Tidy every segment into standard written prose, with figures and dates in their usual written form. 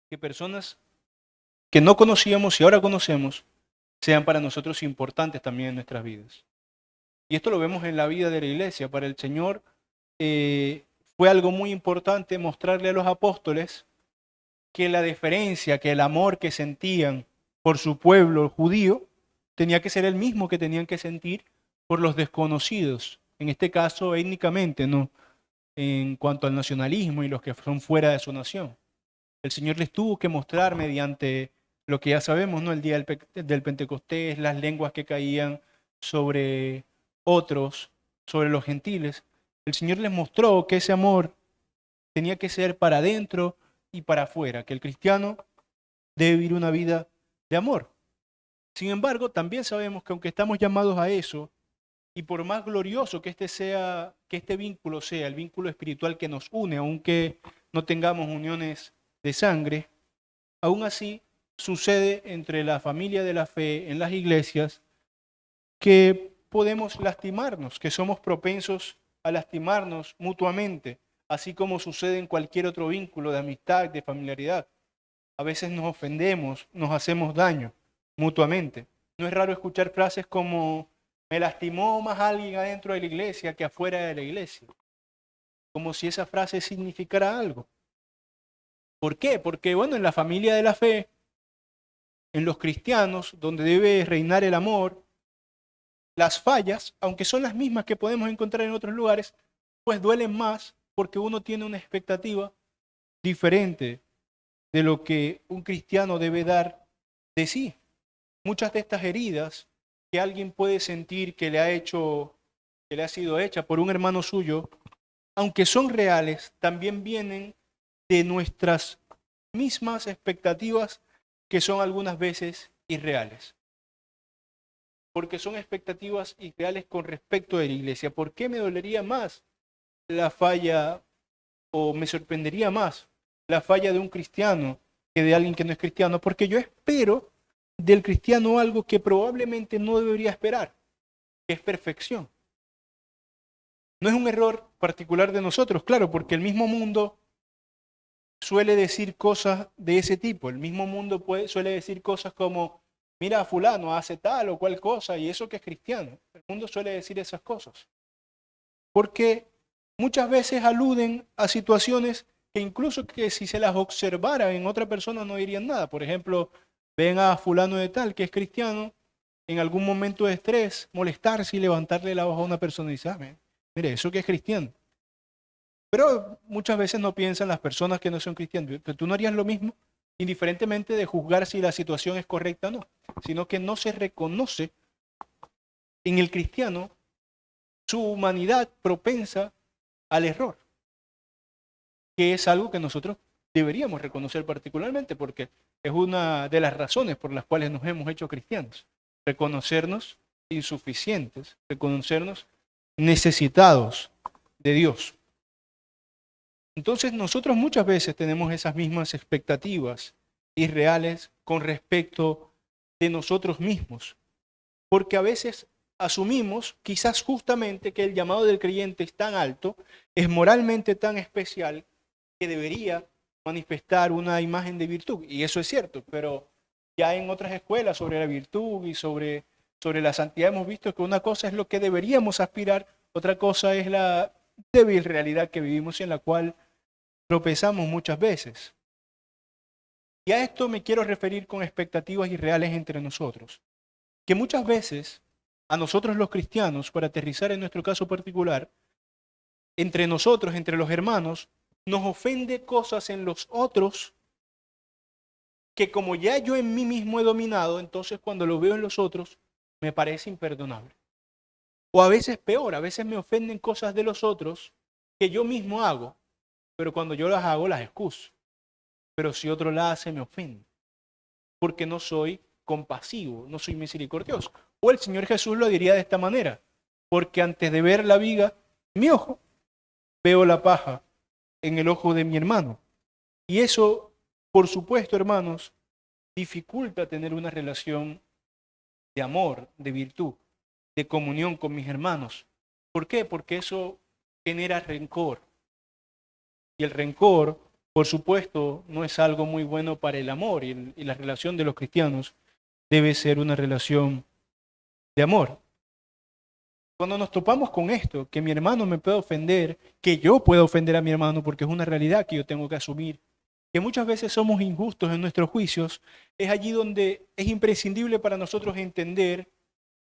que personas que no conocíamos y ahora conocemos sean para nosotros importantes también en nuestras vidas. Y esto lo vemos en la vida de la iglesia. Para el Señor fue algo muy importante mostrarle a los apóstoles que la deferencia, que el amor que sentían por su pueblo judío tenía que ser el mismo que tenían que sentir por los desconocidos, en este caso étnicamente, ¿no? En cuanto al nacionalismo y los que son fuera de su nación. El Señor les tuvo que mostrar mediante lo que ya sabemos, ¿no? El día del Pentecostés, las lenguas que caían sobre otros, sobre los gentiles. El Señor les mostró que ese amor tenía que ser para adentro y para afuera, que el cristiano debe vivir una vida de amor. Sin embargo, también sabemos que aunque estamos llamados a eso, y por más glorioso que este vínculo sea, el vínculo espiritual que nos une, aunque no tengamos uniones de sangre, aún así sucede entre la familia de la fe en las iglesias que podemos lastimarnos, que somos propensos a lastimarnos mutuamente, así como sucede en cualquier otro vínculo de amistad, de familiaridad. A veces nos ofendemos, nos hacemos daño mutuamente. No es raro escuchar frases como me lastimó más alguien adentro de la iglesia que afuera de la iglesia, como si esa frase significara algo. ¿Por qué? Porque, bueno, en la familia de la fe, en los cristianos, donde debe reinar el amor, las fallas, aunque son las mismas que podemos encontrar en otros lugares, pues duelen más porque uno tiene una expectativa diferente de lo que un cristiano debe dar de sí. Muchas de estas heridas que alguien puede sentir que que le ha sido hecha por un hermano suyo, aunque son reales, también vienen de nuestras mismas expectativas que son algunas veces irreales. Porque son expectativas irreales con respecto de la iglesia. ¿Por qué me dolería más la falla o me sorprendería más la falla de un cristiano que de alguien que no es cristiano? Porque yo espero del cristiano algo que probablemente no debería esperar, que es perfección. No es un error particular de nosotros, claro, porque el mismo mundo suele decir cosas de ese tipo. El mismo mundo suele decir cosas como, mira, fulano hace tal o cual cosa y eso que es cristiano. El mundo suele decir esas cosas. Porque muchas veces aluden a situaciones que incluso que si se las observara en otra persona no dirían nada. Por ejemplo, ven a fulano de tal que es cristiano en algún momento de estrés, molestarse y levantarle la voz a una persona y dice, mire, eso que es cristiano. Pero muchas veces no piensan las personas que no son cristianos. Pero tú no harías lo mismo, indiferentemente de juzgar si la situación es correcta o no, sino que no se reconoce en el cristiano su humanidad propensa al error, que es algo que nosotros deberíamos reconocer particularmente, porque es una de las razones por las cuales nos hemos hecho cristianos. Reconocernos insuficientes, reconocernos necesitados de Dios. Entonces nosotros muchas veces tenemos esas mismas expectativas irreales con respecto de nosotros mismos, porque a veces asumimos quizás justamente que el llamado del creyente es tan alto, es moralmente tan especial, que debería manifestar una imagen de virtud. Y eso es cierto, pero ya en otras escuelas sobre la virtud y sobre la santidad hemos visto que una cosa es lo que deberíamos aspirar, otra cosa es la débil realidad que vivimos y en la cual tropezamos muchas veces. Y a esto me quiero referir con expectativas irreales entre nosotros. Que muchas veces a nosotros los cristianos, para aterrizar en nuestro caso particular, entre nosotros, entre los hermanos, nos ofende cosas en los otros que como ya yo en mí mismo he dominado, entonces cuando lo veo en los otros, me parece imperdonable. O a veces peor, a veces me ofenden cosas de los otros que yo mismo hago, pero cuando yo las hago las excuso. Pero si otro la hace, me ofende, porque no soy compasivo, no soy misericordioso. O el Señor Jesús lo diría de esta manera, porque antes de ver la viga en mi ojo, veo la paja en el ojo de mi hermano. Y eso, por supuesto, hermanos, dificulta tener una relación de amor, de virtud, de comunión con mis hermanos. ¿Por qué? Porque eso genera rencor. Y el rencor Por supuesto, no es algo muy bueno para el amor y la relación de los cristianos debe ser una relación de amor. Cuando nos topamos con esto, que mi hermano me puede ofender, que yo pueda ofender a mi hermano porque es una realidad que yo tengo que asumir, que muchas veces somos injustos en nuestros juicios, es allí donde es imprescindible para nosotros entender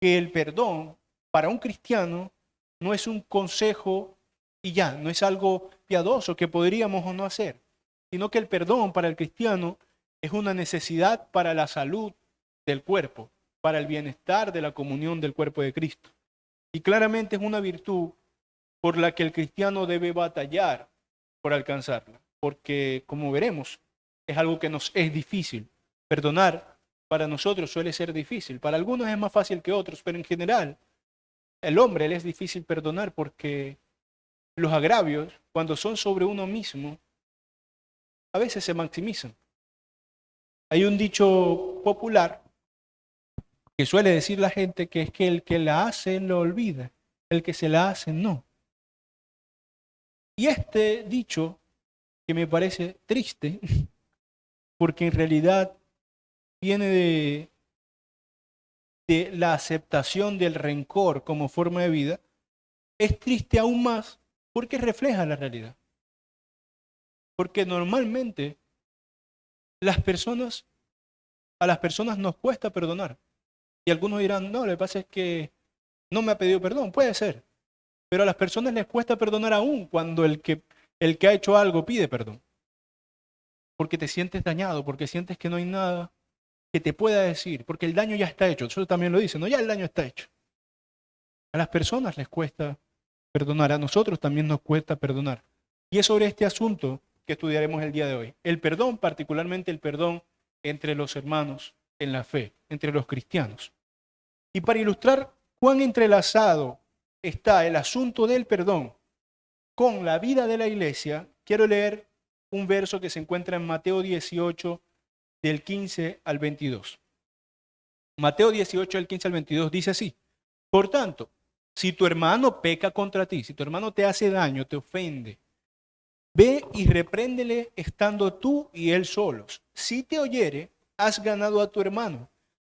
que el perdón para un cristiano no es un consejo y ya, no es algo piadoso que podríamos o no hacer, sino que el perdón para el cristiano es una necesidad para la salud del cuerpo, para el bienestar de la comunión del cuerpo de Cristo. Y claramente es una virtud por la que el cristiano debe batallar por alcanzarla, porque como veremos, es algo que nos es difícil. Perdonar para nosotros suele ser difícil, para algunos es más fácil que otros, pero en general el hombre le es difícil perdonar porque los agravios, cuando son sobre uno mismo, a veces se maximizan. Hay un dicho popular que suele decir la gente que es que el que la hace lo olvida, el que se la hace no. Y este dicho, que me parece triste, porque en realidad viene de la aceptación del rencor como forma de vida, es triste aún más porque refleja la realidad. Porque normalmente las personas, a las personas nos cuesta perdonar. Y algunos dirán, no, lo que pasa es que no me ha pedido perdón, puede ser. Pero a las personas les cuesta perdonar aún cuando el que ha hecho algo pide perdón. Porque te sientes dañado, porque sientes que no hay nada que te pueda decir, porque el daño ya está hecho. Eso también lo dice, ¿no? Ya el daño está hecho. A las personas les cuesta perdonar, a nosotros también nos cuesta perdonar. Y es sobre este asunto que estudiaremos el día de hoy. El perdón, particularmente el perdón entre los hermanos en la fe, entre los cristianos. Y para ilustrar cuán entrelazado está el asunto del perdón con la vida de la iglesia, quiero leer un verso que se encuentra en Mateo 18, del 15 al 22. Mateo 18, del 15 al 22 dice así: por tanto, si tu hermano peca contra ti, si tu hermano te hace daño, te ofende, ve y repréndele estando tú y él solos. Si te oyere, has ganado a tu hermano.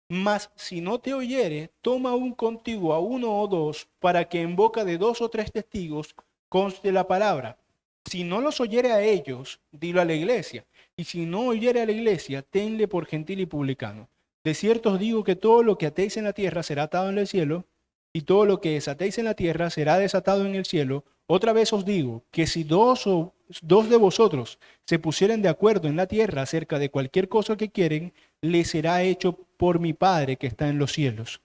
Mas si no te oyere, toma aún contigo a uno o dos, para que en boca de dos o tres testigos conste la palabra. Si no los oyere a ellos, dilo a la iglesia. Y si no oyere a la iglesia, tenle por gentil y publicano. De cierto os digo que todo lo que atéis en la tierra será atado en el cielo, y todo lo que desatéis en la tierra será desatado en el cielo. Otra vez os digo que si dos de vosotros se pusieren de acuerdo en la tierra acerca de cualquier cosa que quieren, les será hecho por mi Padre que está en los cielos.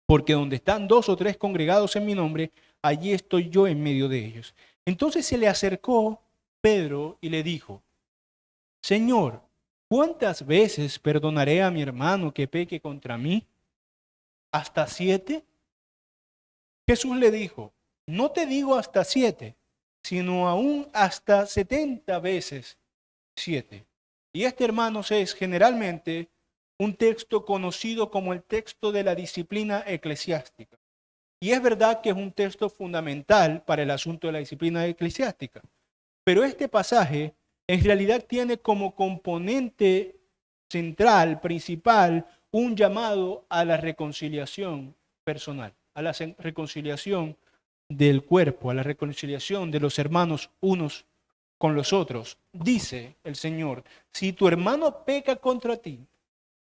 Porque donde están dos o tres congregados en mi nombre, allí estoy yo en medio de ellos. Entonces se le acercó Pedro y le dijo: Señor, ¿cuántas veces perdonaré a mi hermano que peque contra mí? ¿Hasta 7? Jesús le dijo: no te digo hasta 7, sino aún hasta 70 veces 7. Y este, hermanos, es generalmente un texto conocido como el texto de la disciplina eclesiástica. Y es verdad que es un texto fundamental para el asunto de la disciplina eclesiástica. Pero este pasaje en realidad tiene como componente central, principal, un llamado a la reconciliación personal, a la reconciliación del cuerpo, a la reconciliación de los hermanos unos con los otros. Dice el Señor: si tu hermano peca contra ti,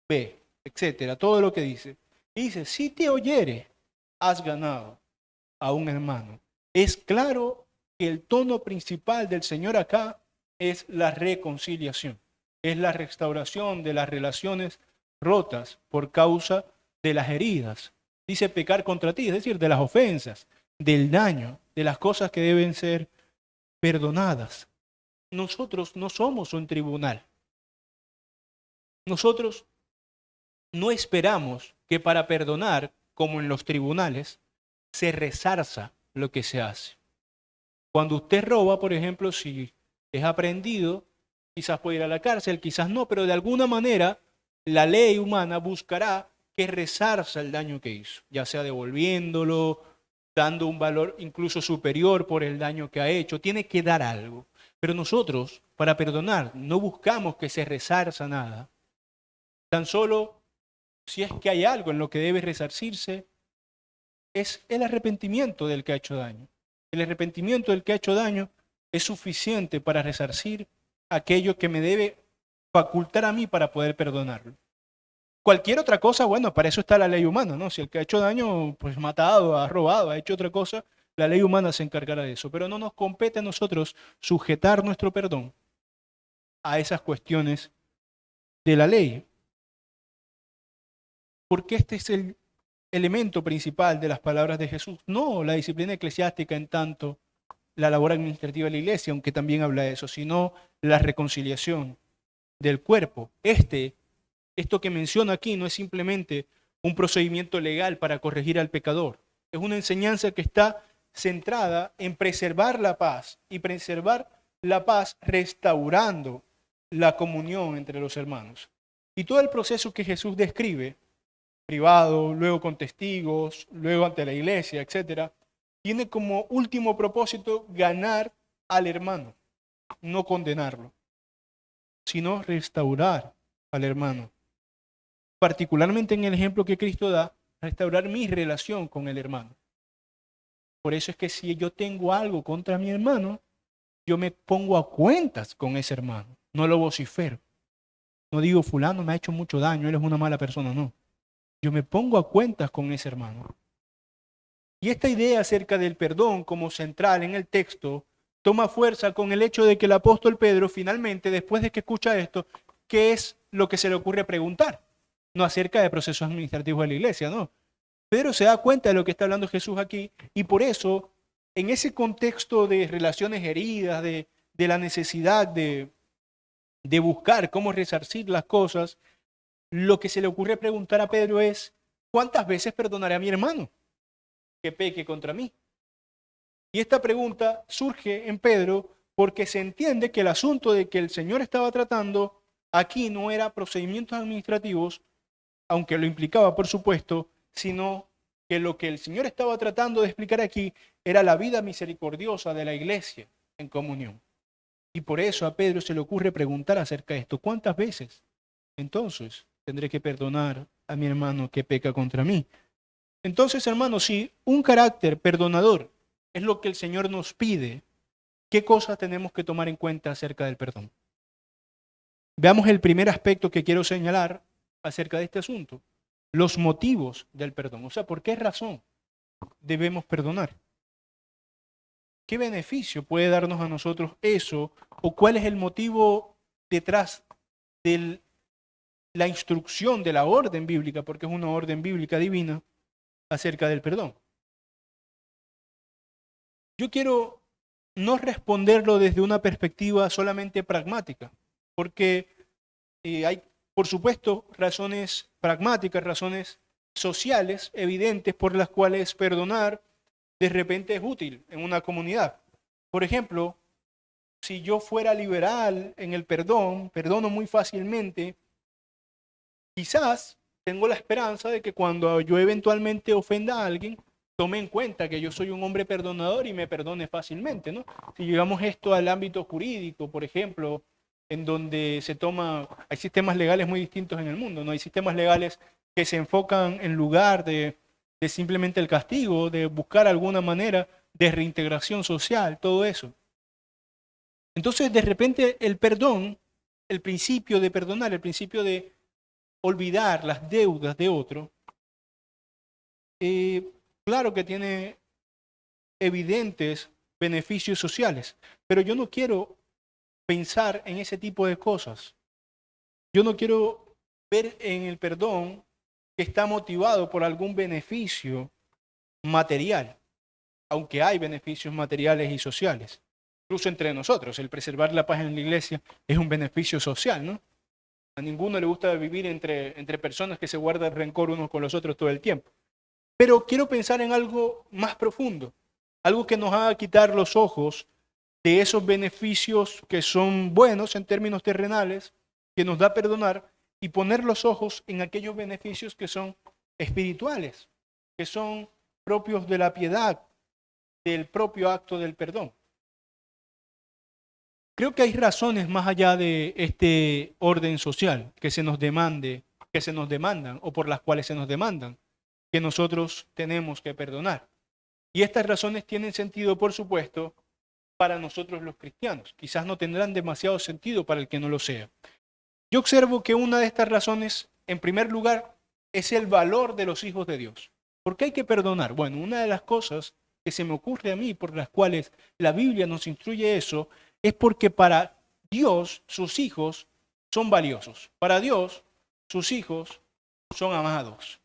ve, etcétera, todo lo que dice. Y dice: si te oyere, has ganado a un hermano. Es claro que el tono principal del Señor acá es la reconciliación, es la restauración de las relaciones rotas por causa de las heridas. Dice pecar contra ti, es decir, de las ofensas, del daño, de las cosas que deben ser perdonadas. Nosotros no somos un tribunal. Nosotros no esperamos que para perdonar, como en los tribunales, se resarza lo que se hace. Cuando usted roba, por ejemplo, si es aprehendido, quizás puede ir a la cárcel, quizás no, pero de alguna manera la ley humana buscará que resarza el daño que hizo, ya sea devolviéndolo, dando un valor incluso superior por el daño que ha hecho. Tiene que dar algo. Pero nosotros, para perdonar, no buscamos que se resarza nada. Tan solo, si es que hay algo en lo que debe resarcirse, es el arrepentimiento del que ha hecho daño. El arrepentimiento del que ha hecho daño es suficiente para resarcir aquello que me debe facultar a mí para poder perdonarlo. Cualquier otra cosa, bueno, para eso está la ley humana, ¿no? Si el que ha hecho daño, pues matado, ha robado, ha hecho otra cosa, la ley humana se encargará de eso. Pero no nos compete a nosotros sujetar nuestro perdón a esas cuestiones de la ley. Porque este es el elemento principal de las palabras de Jesús. No la disciplina eclesiástica en tanto la labor administrativa de la iglesia, aunque también habla de eso, sino la reconciliación del cuerpo. Esto que menciona aquí no es simplemente un procedimiento legal para corregir al pecador. Es una enseñanza que está centrada en preservar la paz y preservar la paz restaurando la comunión entre los hermanos. Y todo el proceso que Jesús describe, privado, luego con testigos, luego ante la iglesia, etcétera, tiene como último propósito ganar al hermano, no condenarlo, sino restaurar al hermano. Particularmente en el ejemplo que Cristo da, restaurar mi relación con el hermano. Por eso es que si yo tengo algo contra mi hermano, yo me pongo a cuentas con ese hermano, no lo vocifero. No digo fulano me ha hecho mucho daño, él es una mala persona, no. Yo me pongo a cuentas con ese hermano. Y esta idea acerca del perdón como central en el texto toma fuerza con el hecho de que el apóstol Pedro finalmente, después de que escucha esto, ¿qué es lo que se le ocurre preguntar? No acerca de procesos administrativos de la iglesia, no. Pedro se da cuenta de lo que está hablando Jesús aquí y por eso, en ese contexto de relaciones heridas, de la necesidad de buscar cómo resarcir las cosas, lo que se le ocurre preguntar a Pedro es, ¿cuántas veces perdonaré a mi hermano que peque contra mí? Y esta pregunta surge en Pedro porque se entiende que el asunto de que el Señor estaba tratando aquí no era procedimientos administrativos, aunque lo implicaba, por supuesto, sino que lo que el Señor estaba tratando de explicar aquí era la vida misericordiosa de la iglesia en comunión. Y por eso a Pedro se le ocurre preguntar acerca de esto. ¿Cuántas veces entonces tendré que perdonar a mi hermano que peca contra mí? Entonces, hermanos, si un carácter perdonador es lo que el Señor nos pide, ¿qué cosas tenemos que tomar en cuenta acerca del perdón? Veamos el primer aspecto que quiero señalar acerca de este asunto. Los motivos del perdón. O sea, ¿por qué razón debemos perdonar? ¿Qué beneficio puede darnos a nosotros eso? ¿O cuál es el motivo detrás de la instrucción de la orden bíblica? Porque es una orden bíblica divina acerca del perdón. Yo quiero no responderlo desde una perspectiva solamente pragmática, porque hay, por supuesto, razones pragmáticas, razones sociales evidentes por las cuales perdonar de repente es útil en una comunidad. Por ejemplo, si yo fuera liberal en el perdón, perdono muy fácilmente, quizás tengo la esperanza de que cuando yo eventualmente ofenda a alguien, tome en cuenta que yo soy un hombre perdonador y me perdone fácilmente, ¿no? Si llevamos esto al ámbito jurídico, por ejemplo, en donde hay sistemas legales muy distintos en el mundo, ¿no? Hay sistemas legales que se enfocan en lugar de simplemente el castigo, de buscar alguna manera de reintegración social, todo eso. Entonces, de repente, el perdón, el principio de perdonar, el principio de olvidar las deudas de otro, claro que tiene evidentes beneficios sociales, pero yo no quiero pensar en ese tipo de cosas. Yo no quiero ver en el perdón que está motivado por algún beneficio material, aunque hay beneficios materiales y sociales. Incluso entre nosotros, el preservar la paz en la iglesia es un beneficio social, ¿no? A ninguno le gusta vivir entre personas que se guardan rencor unos con los otros todo el tiempo. Pero quiero pensar en algo más profundo, algo que nos haga quitar los ojos de esos beneficios que son buenos en términos terrenales, que nos da perdonar, y poner los ojos en aquellos beneficios que son espirituales, que son propios de la piedad, del propio acto del perdón. Creo que hay razones más allá de este orden social que se nos demande, que se nos demandan o por las cuales se nos demandan, que nosotros tenemos que perdonar. Y estas razones tienen sentido, por supuesto, para nosotros los cristianos. Quizás no tendrán demasiado sentido para el que no lo sea. Yo observo que una de estas razones, en primer lugar, es el valor de los hijos de Dios. ¿Por qué hay que perdonar? Bueno, una de las cosas que se me ocurre a mí por las cuales la Biblia nos instruye eso es porque para Dios sus hijos son valiosos. Para Dios sus hijos son amados.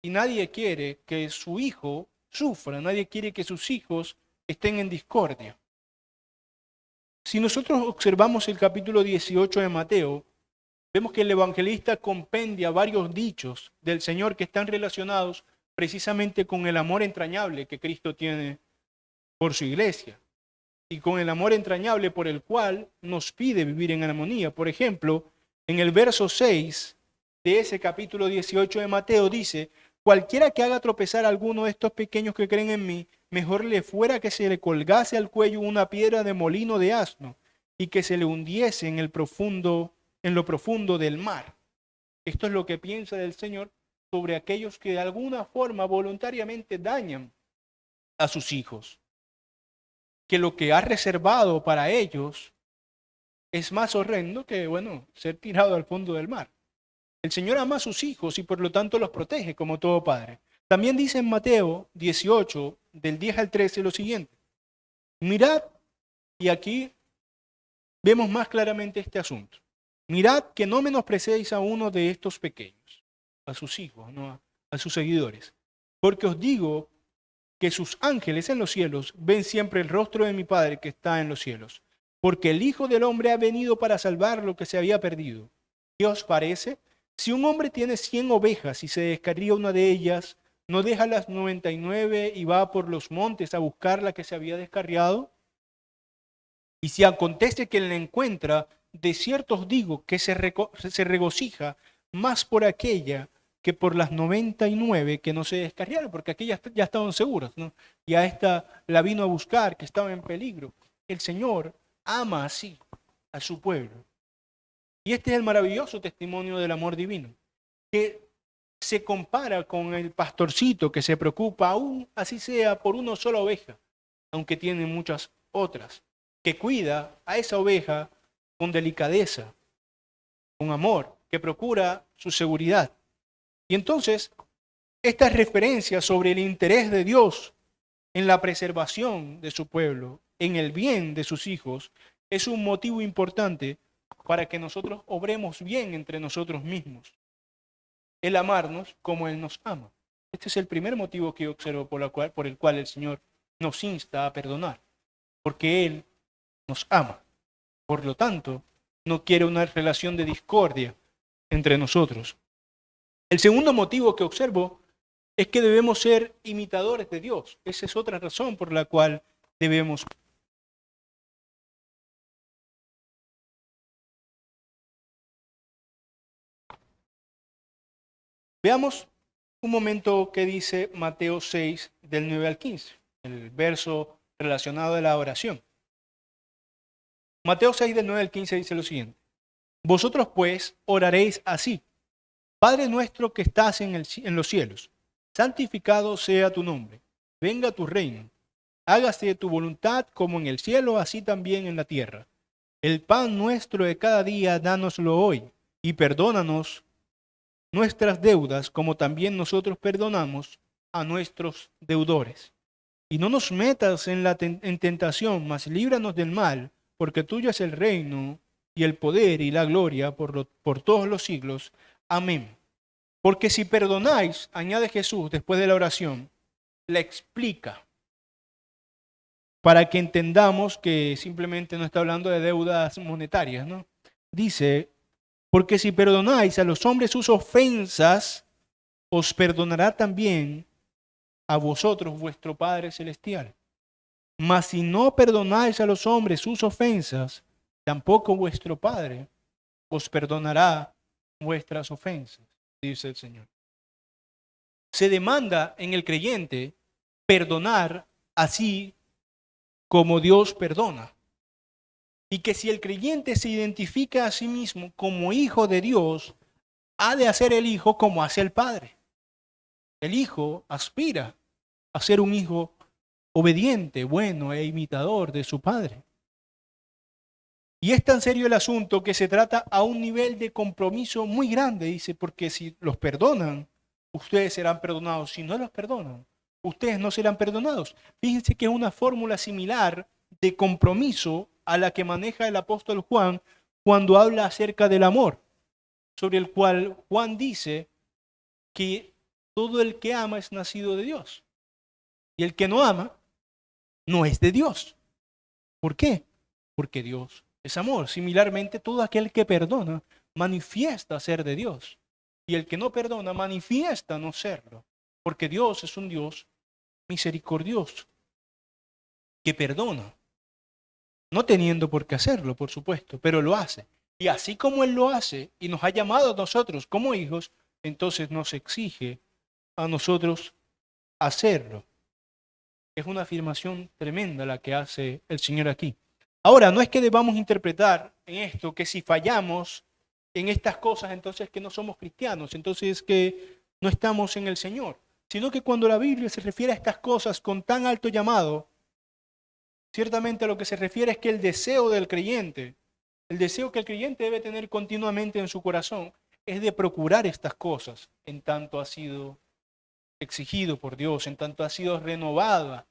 Y nadie quiere que su hijo sufra, nadie quiere que sus hijos estén en discordia. Si nosotros observamos el capítulo 18 de Mateo, vemos que el evangelista compendia varios dichos del Señor que están relacionados precisamente con el amor entrañable que Cristo tiene por su iglesia y con el amor entrañable por el cual nos pide vivir en armonía. Por ejemplo, en el verso 6 de ese capítulo 18 de Mateo dice: cualquiera que haga tropezar a alguno de estos pequeños que creen en mí, mejor le fuera que se le colgase al cuello una piedra de molino de asno y que se le hundiese en lo profundo del mar. Esto es lo que piensa el Señor sobre aquellos que de alguna forma voluntariamente dañan a sus hijos, que lo que ha reservado para ellos es más horrendo que, bueno, ser tirado al fondo del mar. El Señor ama a sus hijos y por lo tanto los protege como todo padre. También dice en Mateo 18, del 10 al 13, lo siguiente: mirad, y aquí vemos más claramente este asunto. Mirad que no menosprecéis a uno de estos pequeños, a sus hijos, no a sus seguidores, porque os digo que sus ángeles en los cielos ven siempre el rostro de mi Padre que está en los cielos, porque el Hijo del Hombre ha venido para salvar lo que se había perdido. ¿Qué os parece? Si un hombre tiene 100 ovejas y se descarría una de ellas, ¿no deja las 99 y va por los montes a buscar la que se había descarriado? Y si acontece que la encuentra, de cierto os digo que se regocija más por aquella que por las 99 que no se descarriaron, porque aquellas ya estaban seguras, ¿no? Y a esta la vino a buscar, que estaba en peligro. El Señor ama así a su pueblo. Y este es el maravilloso testimonio del amor divino, que se compara con el pastorcito que se preocupa, aún así sea por una sola oveja, aunque tiene muchas otras, que cuida a esa oveja con delicadeza, con amor, que procura su seguridad. Y entonces, estas referencias sobre el interés de Dios en la preservación de su pueblo, en el bien de sus hijos, es un motivo importante para que nosotros obremos bien entre nosotros mismos. El amarnos como Él nos ama. Este es el primer motivo que yo observo por el cual el Señor nos insta a perdonar, porque Él nos ama. Por lo tanto, no quiere una relación de discordia entre nosotros. El segundo motivo que observo es que debemos ser imitadores de Dios. Esa es otra razón por la cual debemos. Veamos un momento que dice Mateo 6, del 9 al 15, el verso relacionado a la oración. Mateo 6, del 9 al 15 dice lo siguiente: vosotros pues oraréis así: Padre nuestro que estás en los cielos, santificado sea tu nombre, venga tu reino, hágase tu voluntad como en el cielo, así también en la tierra. El pan nuestro de cada día, dánoslo hoy, y perdónanos nuestras deudas, como también nosotros perdonamos a nuestros deudores. Y no nos metas en tentación, mas líbranos del mal, porque tuyo es el reino, y el poder, y la gloria, por todos los siglos. Amén. Porque si perdonáis, añade Jesús después de la oración, la explica, para que entendamos que simplemente no está hablando de deudas monetarias, ¿no? Dice: porque si perdonáis a los hombres sus ofensas, os perdonará también a vosotros vuestro Padre Celestial. Mas si no perdonáis a los hombres sus ofensas, tampoco vuestro Padre os perdonará vuestras ofensas, dice el Señor. Se demanda en el creyente perdonar así como Dios perdona. y que si el creyente se identifica a sí mismo como hijo de Dios, ha de hacer el hijo como hace el Padre. El hijo aspira a ser un hijo obediente, bueno e imitador de su Padre. Y es tan serio el asunto que se trata a un nivel de compromiso muy grande, dice, porque si los perdonan, ustedes serán perdonados. Si no los perdonan, ustedes no serán perdonados. Fíjense que es una fórmula similar de compromiso a la que maneja el apóstol Juan cuando habla acerca del amor, sobre el cual Juan dice que todo el que ama es nacido de Dios. Y el que no ama no es de Dios. ¿Por qué? Porque Dios es amor. Similarmente, todo aquel que perdona manifiesta ser de Dios. Y el que no perdona manifiesta no serlo. Porque Dios es un Dios misericordioso, que perdona. No teniendo por qué hacerlo, por supuesto, pero lo hace. Y así como Él lo hace y nos ha llamado a nosotros como hijos, entonces nos exige a nosotros hacerlo. Es una afirmación tremenda la que hace el Señor aquí. Ahora, no es que debamos interpretar en esto que si fallamos en estas cosas, entonces que no somos cristianos, entonces que no estamos en el Señor, sino que cuando la Biblia se refiere a estas cosas con tan alto llamado, ciertamente a lo que se refiere es que el deseo del creyente, el deseo que el creyente debe tener continuamente en su corazón, es de procurar estas cosas, en tanto ha sido exigido por Dios, en tanto ha sido renovada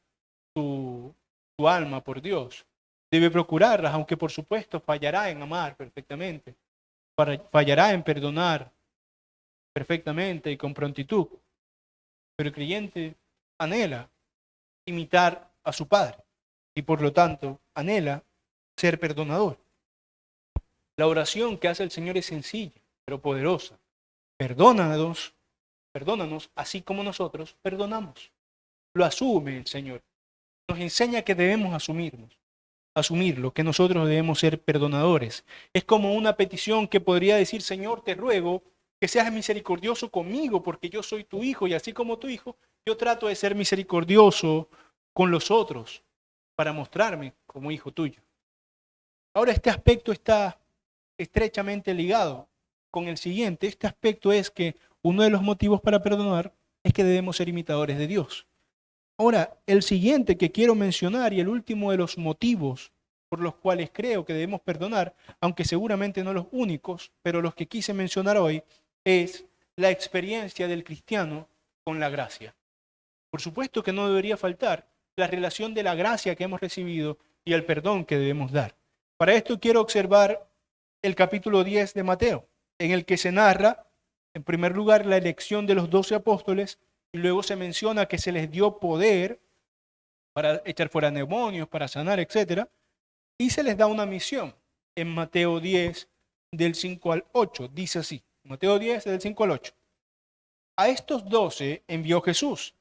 tu alma por Dios. Debe procurarlas, aunque por supuesto fallará en amar perfectamente, fallará en perdonar perfectamente y con prontitud. Pero el creyente anhela imitar a su Padre y por lo tanto anhela ser perdonador. La oración que hace el Señor es sencilla, pero poderosa. Perdónanos, perdónanos, así como nosotros perdonamos. Lo asume el Señor. Nos enseña que debemos asumirlo, que nosotros debemos ser perdonadores. Es como una petición que podría decir, Señor, te ruego que seas misericordioso conmigo, porque yo soy tu hijo, y así como tu hijo, yo trato de ser misericordioso con los otros, para mostrarme como hijo tuyo. Ahora, este aspecto está estrechamente ligado con el siguiente. Este aspecto es que uno de los motivos para perdonar es que debemos ser imitadores de Dios. Ahora, el siguiente que quiero mencionar y el último de los motivos por los cuales creo que debemos perdonar, aunque seguramente no los únicos, pero los que quise mencionar hoy, es la experiencia del cristiano con la gracia. Por supuesto que no debería faltar la relación de la gracia que hemos recibido y el perdón que debemos dar. Para esto quiero observar el capítulo 10 de Mateo, en el que se narra, en primer lugar, la elección de los 12 apóstoles, y luego se menciona que se les dio poder para echar fuera demonios, para sanar, etc. Y se les da una misión. En Mateo 10, del 5 al 8, dice así. Mateo 10, del 5 al 8. A estos 12 envió Jesús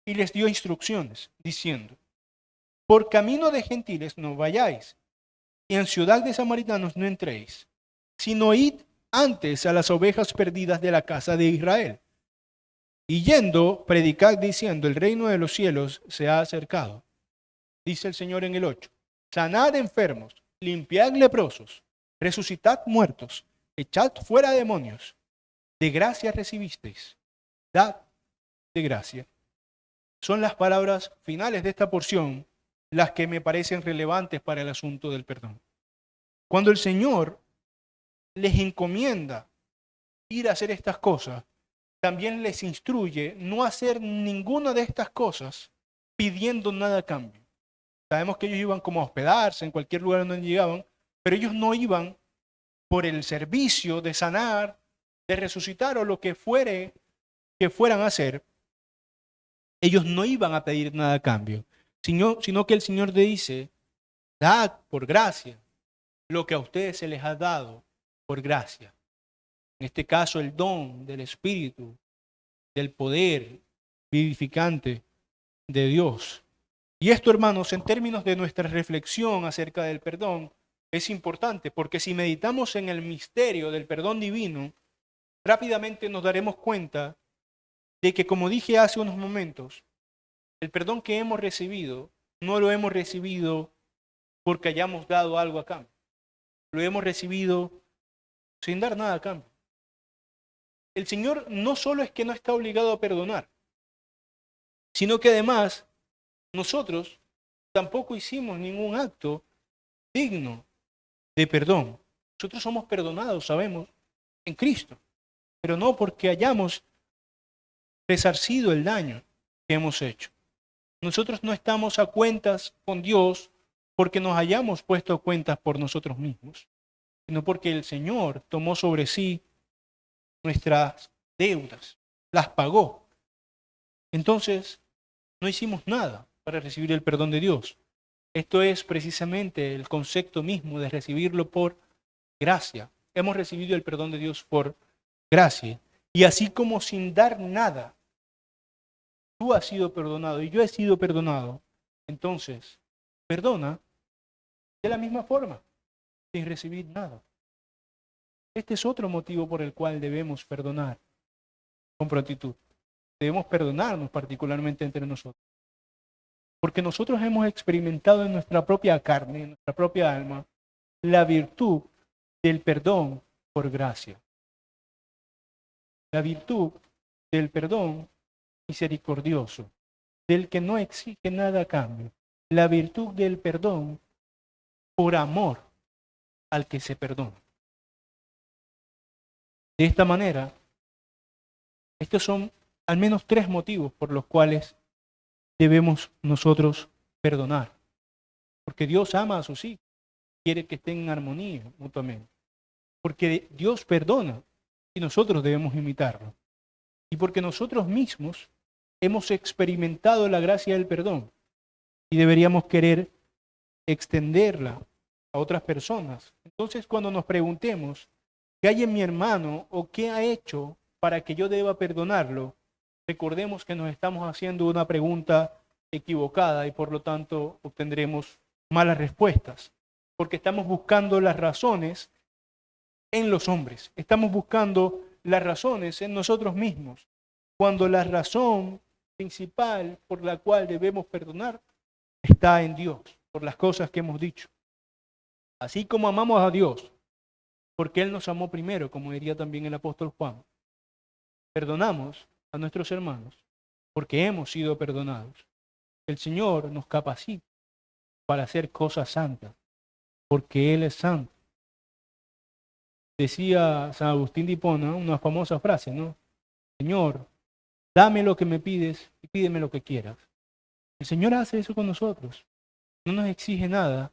y les dio instrucciones, diciendo, por camino de gentiles no vayáis, y en ciudad de samaritanos no entréis, sino id antes a las ovejas perdidas de la casa de Israel. Y yendo, predicad diciendo, el reino de los cielos se ha acercado. Dice el Señor en el 8. Sanad enfermos, limpiad leprosos, resucitad muertos, echad fuera demonios. De gracia recibisteis, dad de gracia. Son las palabras finales de esta porción las que me parecen relevantes para el asunto del perdón. Cuando el Señor les encomienda ir a hacer estas cosas, también les instruye no hacer ninguna de estas cosas pidiendo nada a cambio. Sabemos que ellos iban como a hospedarse en cualquier lugar donde llegaban, pero ellos no iban por el servicio de sanar, de resucitar o lo que fuere que fueran a hacer. Ellos no iban a pedir nada a cambio, sino que el Señor le dice, dad por gracia lo que a ustedes se les ha dado por gracia. En este caso, el don del Espíritu, del poder vivificante de Dios. Y esto, hermanos, en términos de nuestra reflexión acerca del perdón, es importante, porque si meditamos en el misterio del perdón divino, rápidamente nos daremos cuenta de que, como dije hace unos momentos, el perdón que hemos recibido, no lo hemos recibido porque hayamos dado algo a cambio. lo hemos recibido sin dar nada a cambio. El Señor no solo es que no está obligado a perdonar, sino que además nosotros tampoco hicimos ningún acto digno de perdón. Nosotros somos perdonados, sabemos, en Cristo, pero no porque hayamos resarcido el daño que hemos hecho. Nosotros no estamos a cuentas con Dios porque nos hayamos puesto a cuentas por nosotros mismos, sino porque el Señor tomó sobre sí nuestras deudas, las pagó. Entonces, no hicimos nada para recibir el perdón de Dios. Esto es precisamente el concepto mismo de recibirlo por gracia. Hemos recibido el perdón de Dios por gracia. Y así como sin dar nada, tú has sido perdonado y yo he sido perdonado, entonces, perdona de la misma forma, sin recibir nada. Este es otro motivo por el cual debemos perdonar con prontitud. Debemos perdonarnos particularmente entre nosotros. Porque nosotros hemos experimentado en nuestra propia carne, en nuestra propia alma, la virtud del perdón por gracia. La virtud del perdón misericordioso, del que no exige nada a cambio. La virtud del perdón por amor al que se perdona. De esta manera, estos son al menos 3 motivos por los cuales debemos nosotros perdonar. Porque Dios ama a sus hijos, quiere que estén en armonía mutuamente. Porque Dios perdona y nosotros debemos imitarlo. Y porque nosotros mismos hemos experimentado la gracia del perdón y deberíamos querer extenderla a otras personas. Entonces, cuando nos preguntemos, ¿qué hay en mi hermano o qué ha hecho para que yo deba perdonarlo? Recordemos que nos estamos haciendo una pregunta equivocada y por lo tanto obtendremos malas respuestas, porque estamos buscando las razones en los hombres, estamos buscando las razones en nosotros mismos, cuando la razón principal por la cual debemos perdonar está en Dios, por las cosas que hemos dicho. Así como amamos a Dios, porque Él nos amó primero, como diría también el apóstol Juan, perdonamos a nuestros hermanos porque hemos sido perdonados. El Señor nos capacita para hacer cosas santas, porque Él es santo. Decía San Agustín de Hipona una famosa frase, ¿no? Señor, dame lo que me pides y pídeme lo que quieras. El Señor hace eso con nosotros. No nos exige nada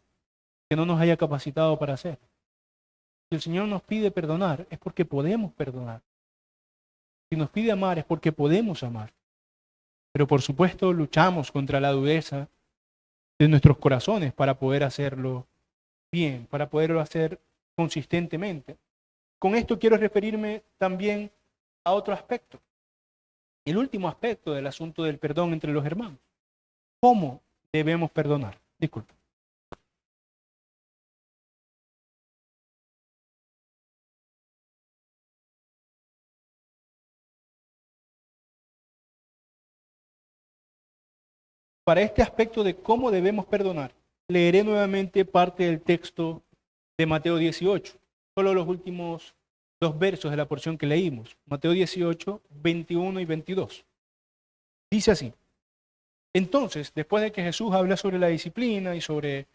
que no nos haya capacitado para hacer. Si el Señor nos pide perdonar, es porque podemos perdonar. Si nos pide amar, es porque podemos amar. Pero por supuesto luchamos contra la dureza de nuestros corazones para poder hacerlo bien, para poderlo hacer consistentemente. Con esto quiero referirme también a otro aspecto. El último aspecto del asunto del perdón entre los hermanos. ¿Cómo debemos perdonar? Disculpe. Para este aspecto de cómo debemos perdonar, leeré nuevamente parte del texto de Mateo 18, solo los últimos 2 versos de la porción que leímos. Mateo 18, 21 y 22. Dice así. Entonces, después de que Jesús habla sobre la disciplina y sobre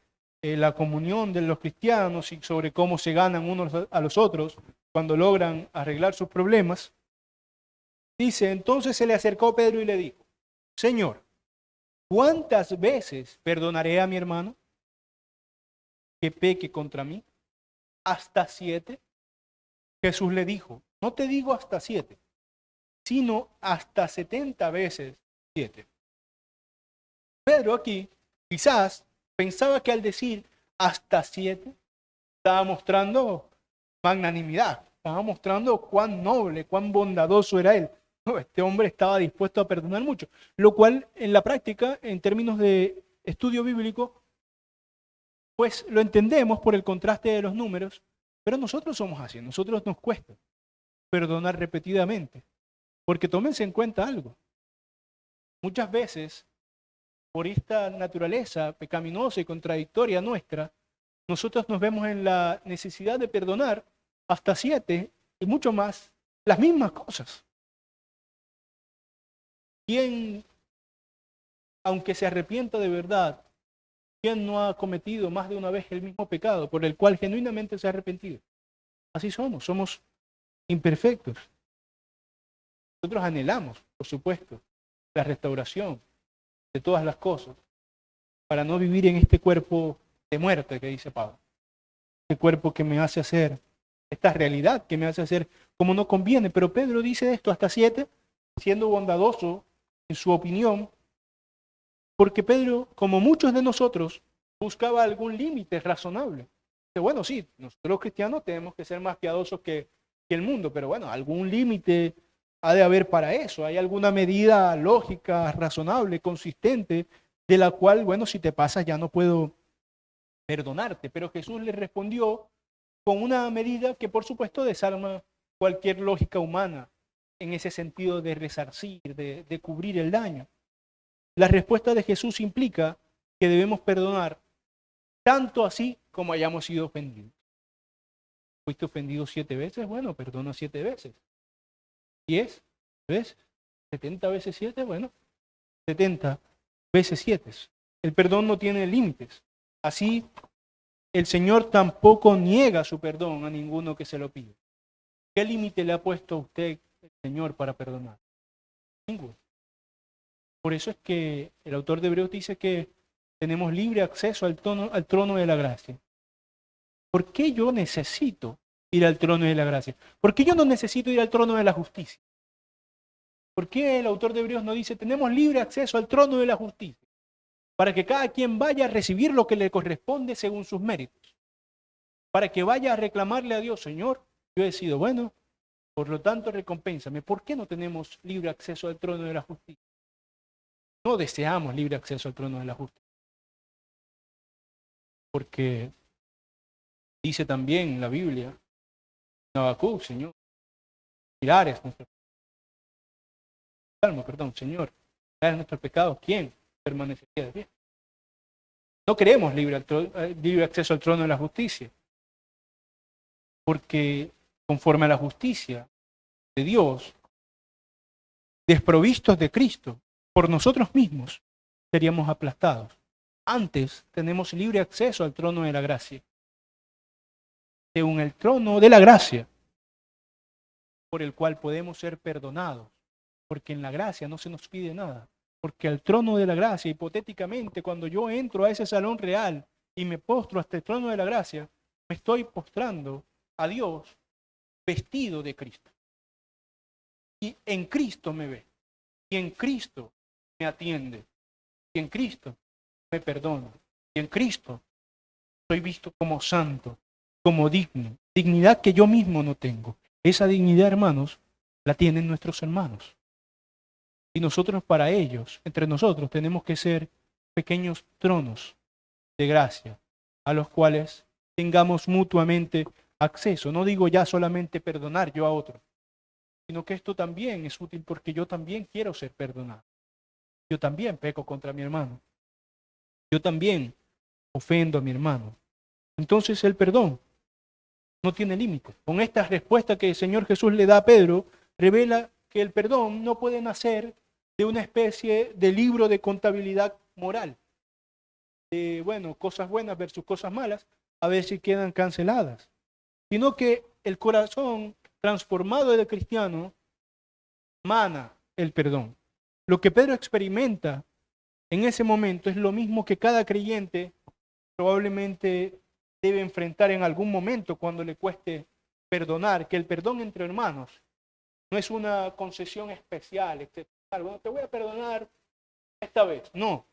la comunión de los cristianos y sobre cómo se ganan unos a los otros cuando logran arreglar sus problemas, dice, entonces se le acercó Pedro y le dijo, Señor, ¿cuántas veces perdonaré a mi hermano que peque contra mí? ¿Hasta 7? Jesús le dijo, no te digo hasta 7, sino hasta 70 veces 7. Pedro aquí quizás pensaba que al decir hasta 7 estaba mostrando magnanimidad, estaba mostrando cuán noble, cuán bondadoso era él. No, este hombre estaba dispuesto a perdonar mucho, lo cual en la práctica, en términos de estudio bíblico, pues lo entendemos por el contraste de los números, pero nosotros somos así, nosotros nos cuesta perdonar repetidamente, porque tómense en cuenta algo. Muchas veces, por esta naturaleza pecaminosa y contradictoria nuestra, nosotros nos vemos en la necesidad de perdonar hasta 7 y mucho más las mismas cosas. ¿Quién, aunque se arrepienta de verdad, quién no ha cometido más de una vez el mismo pecado por el cual genuinamente se ha arrepentido? Así somos imperfectos. Nosotros anhelamos, por supuesto, la restauración de todas las cosas para no vivir en este cuerpo de muerte que dice Pablo. Este cuerpo que me hace hacer, esta realidad que me hace hacer como no conviene. Pero Pedro dice esto hasta 7, siendo bondadoso en su opinión, porque Pedro, como muchos de nosotros, buscaba algún límite razonable. Bueno, sí, nosotros los cristianos tenemos que ser más piadosos que el mundo, pero bueno, algún límite ha de haber para eso. Hay alguna medida lógica, razonable, consistente, de la cual, bueno, si te pasas ya no puedo perdonarte. Pero Jesús le respondió con una medida que, por supuesto, desarma cualquier lógica humana en ese sentido de resarcir, de cubrir el daño. La respuesta de Jesús implica que debemos perdonar tanto así como hayamos sido ofendidos. ¿Fuiste ofendido 7 veces? Bueno, perdona 7 veces. 10 veces, 70 veces 7, bueno, 70 veces 7. El perdón no tiene límites. Así, el Señor tampoco niega su perdón a ninguno que se lo pide. ¿Qué límite le ha puesto a usted el Señor para perdonar? Ninguno. Por eso es que el autor de Hebreos dice que tenemos libre acceso al trono de la gracia. ¿Por qué yo necesito ir al trono de la gracia? ¿Por qué yo no necesito ir al trono de la justicia? ¿Por qué el autor de Hebreos no dice tenemos libre acceso al trono de la justicia? Para que cada quien vaya a recibir lo que le corresponde según sus méritos. Para que vaya a reclamarle a Dios, Señor, yo he sido bueno, por lo tanto recompénsame. ¿Por qué no tenemos libre acceso al trono de la justicia? No deseamos libre acceso al trono de la justicia. Porque dice también en la Biblia, en Habacuc, Señor, mirares nuestros Señor, mirares nuestros pecados, ¿quién permanecería de pie? No queremos libre acceso al trono de la justicia, porque conforme a la justicia de Dios, desprovistos de Cristo, por nosotros mismos, seríamos aplastados. Antes tenemos libre acceso al trono de la gracia. Según el trono de la gracia, por el cual podemos ser perdonados, porque en la gracia no se nos pide nada. Porque al trono de la gracia, hipotéticamente, cuando yo entro a ese salón real y me postro hasta el trono de la gracia, me estoy postrando a Dios vestido de Cristo. Y en Cristo me ve, y en Cristo me atiende, y en Cristo me perdona, y en Cristo soy visto como santo, como digno, dignidad que yo mismo no tengo. Esa dignidad, hermanos, la tienen nuestros hermanos. Y nosotros para ellos, entre nosotros, tenemos que ser pequeños tronos de gracia a los cuales tengamos mutuamente acceso. No digo ya solamente perdonar yo a otro, sino que esto también es útil porque yo también quiero ser perdonado. Yo también peco contra mi hermano. Yo también ofendo a mi hermano. Entonces el perdón no tiene límites. Con esta respuesta que el Señor Jesús le da a Pedro, revela que el perdón no puede nacer de una especie de libro de contabilidad moral. De, bueno, cosas buenas versus cosas malas, a ver si quedan canceladas. Sino que el corazón transformado del cristiano mana el perdón. Lo que Pedro experimenta en ese momento es lo mismo que cada creyente probablemente debe enfrentar en algún momento cuando le cueste perdonar, que el perdón entre hermanos no es una concesión especial, excepcional. Bueno, te voy a perdonar esta vez. No,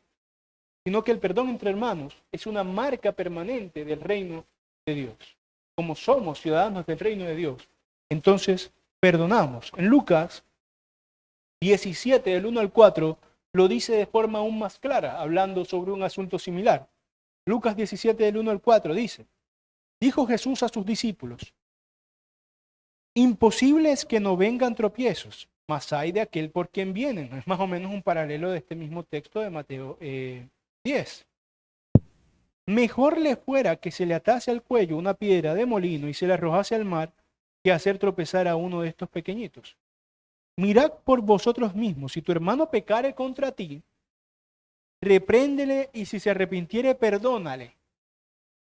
sino que el perdón entre hermanos es una marca permanente del reino de Dios. Como somos ciudadanos del reino de Dios, entonces perdonamos. En Lucas 17, del 1 al 4, lo dice de forma aún más clara, hablando sobre un asunto similar. Lucas 17, del 1 al 4, dice, dijo Jesús a sus discípulos, imposible es que no vengan tropiezos, mas hay de aquel por quien vienen. Es más o menos un paralelo de este mismo texto de Mateo 10. Mejor le fuera que se le atase al cuello una piedra de molino y se la arrojase al mar que hacer tropezar a uno de estos pequeñitos. Mirad por vosotros mismos, si tu hermano pecare contra ti, repréndele y si se arrepintiere, perdónale.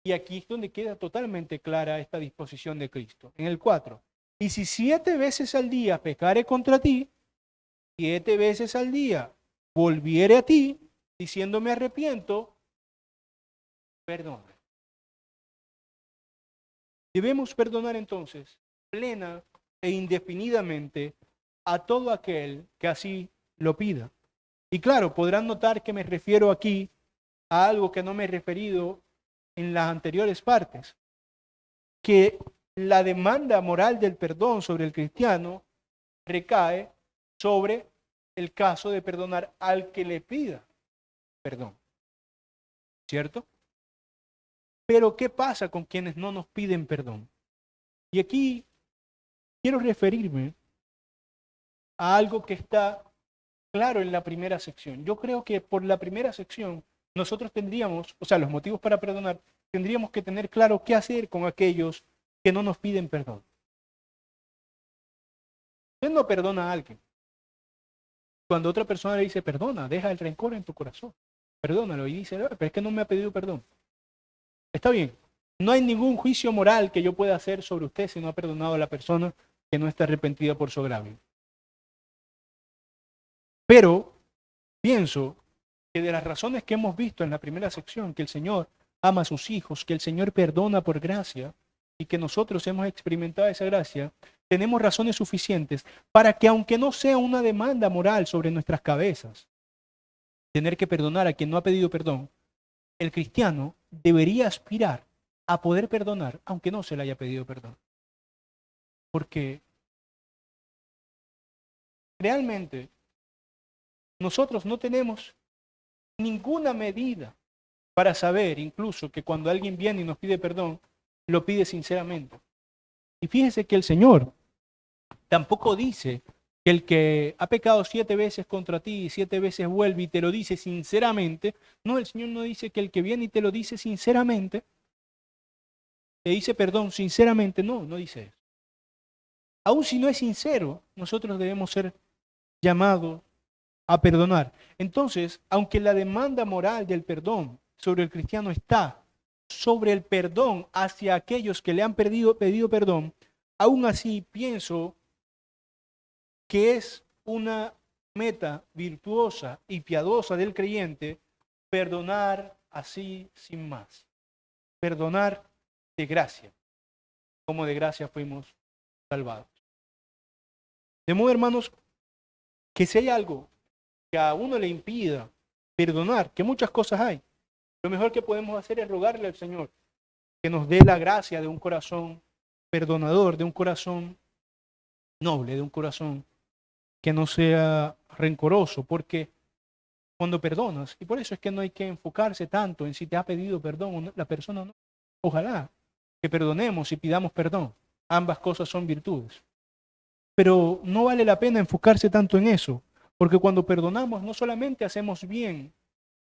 Y aquí es donde queda totalmente clara esta disposición de Cristo. En el 4. Y si 7 veces al día pecare contra ti, 7 veces al día volviere a ti, diciendo me arrepiento, perdona. Debemos perdonar entonces, plena e indefinidamente, a todo aquel que así lo pida. Y claro, podrán notar que me refiero aquí a algo que no me he referido en las anteriores partes, que la demanda moral del perdón sobre el cristiano recae sobre el caso de perdonar al que le pida perdón, ¿cierto? Pero ¿qué pasa con quienes no nos piden perdón? Y aquí quiero referirme a algo que está claro en la primera sección. Yo creo que por la primera sección nosotros tendríamos, o sea, los motivos para perdonar, tendríamos que tener claro qué hacer con aquellos que no nos piden perdón. Usted no perdona a alguien. Cuando otra persona le dice perdona, deja el rencor en tu corazón, perdónalo, y dice, pero es que no me ha pedido perdón. Está bien, no hay ningún juicio moral que yo pueda hacer sobre usted si no ha perdonado a la persona que no está arrepentida por su agravio. Pero pienso que de las razones que hemos visto en la primera sección, que el Señor ama a sus hijos, que el Señor perdona por gracia y que nosotros hemos experimentado esa gracia, tenemos razones suficientes para que, aunque no sea una demanda moral sobre nuestras cabezas, tener que perdonar a quien no ha pedido perdón, el cristiano debería aspirar a poder perdonar aunque no se le haya pedido perdón. Porque realmente nosotros no tenemos ninguna medida para saber incluso que cuando alguien viene y nos pide perdón, lo pide sinceramente. Y fíjese que el Señor tampoco dice que el que ha pecado 7 veces contra ti y 7 veces vuelve y te lo dice sinceramente. No, el Señor no dice que el que viene y te lo dice sinceramente, te dice perdón sinceramente. No, no dice eso. Aun si no es sincero, nosotros debemos ser llamados a perdonar. Entonces, aunque la demanda moral del perdón sobre el cristiano está sobre el perdón hacia aquellos que le han pedido perdón, aún así pienso que es una meta virtuosa y piadosa del creyente perdonar así sin más. Perdonar de gracia, como de gracia fuimos salvados. De modo, hermanos, que si hay algo que a uno le impida perdonar, que muchas cosas hay, lo mejor que podemos hacer es rogarle al Señor que nos dé la gracia de un corazón perdonador, de un corazón noble, de un corazón que no sea rencoroso, porque cuando perdonas, y por eso es que no hay que enfocarse tanto en si te ha pedido perdón o no, la persona no. Ojalá que perdonemos y pidamos perdón. Ambas cosas son virtudes. Pero no vale la pena enfocarse tanto en eso, porque cuando perdonamos no solamente hacemos bien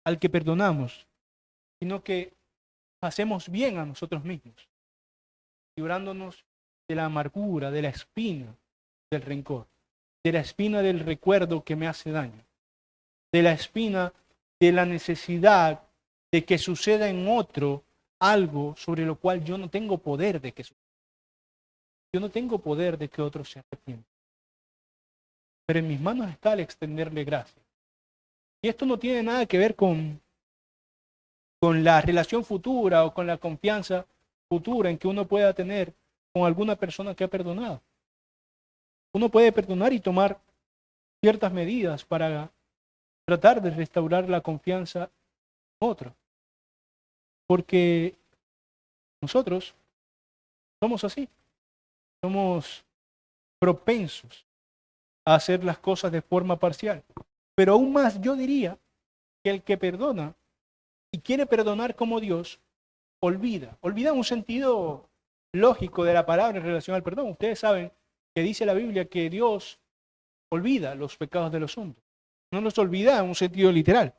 al que perdonamos, sino que hacemos bien a nosotros mismos, librándonos de la amargura, de la espina del rencor, de la espina del recuerdo que me hace daño, de la espina de la necesidad de que suceda en otro algo sobre lo cual yo no tengo poder de que suceda. Yo no tengo poder de que otro se arrepienta. Pero en mis manos está el extenderle gracia. Y esto no tiene nada que ver con la relación futura o con la confianza futura en que uno pueda tener con alguna persona que ha perdonado. Uno puede perdonar y tomar ciertas medidas para tratar de restaurar la confianza en otro. Porque nosotros somos así. Somos propensos a hacer las cosas de forma parcial. Pero aún más yo diría que el que perdona y quiere perdonar como Dios, olvida un sentido lógico de la palabra en relación al perdón. Ustedes saben que dice la Biblia que Dios olvida los pecados de los hombres. No los olvida en un sentido literal,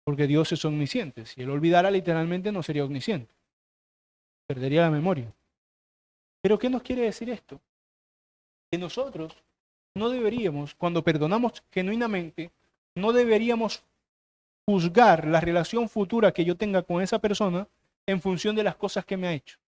porque Dios es omnisciente. Si Él olvidara literalmente no sería omnisciente, perdería la memoria. Pero ¿qué nos quiere decir esto? Que nosotros no deberíamos, cuando perdonamos genuinamente, no deberíamos juzgar la relación futura que yo tenga con esa persona en función de las cosas que me ha hecho.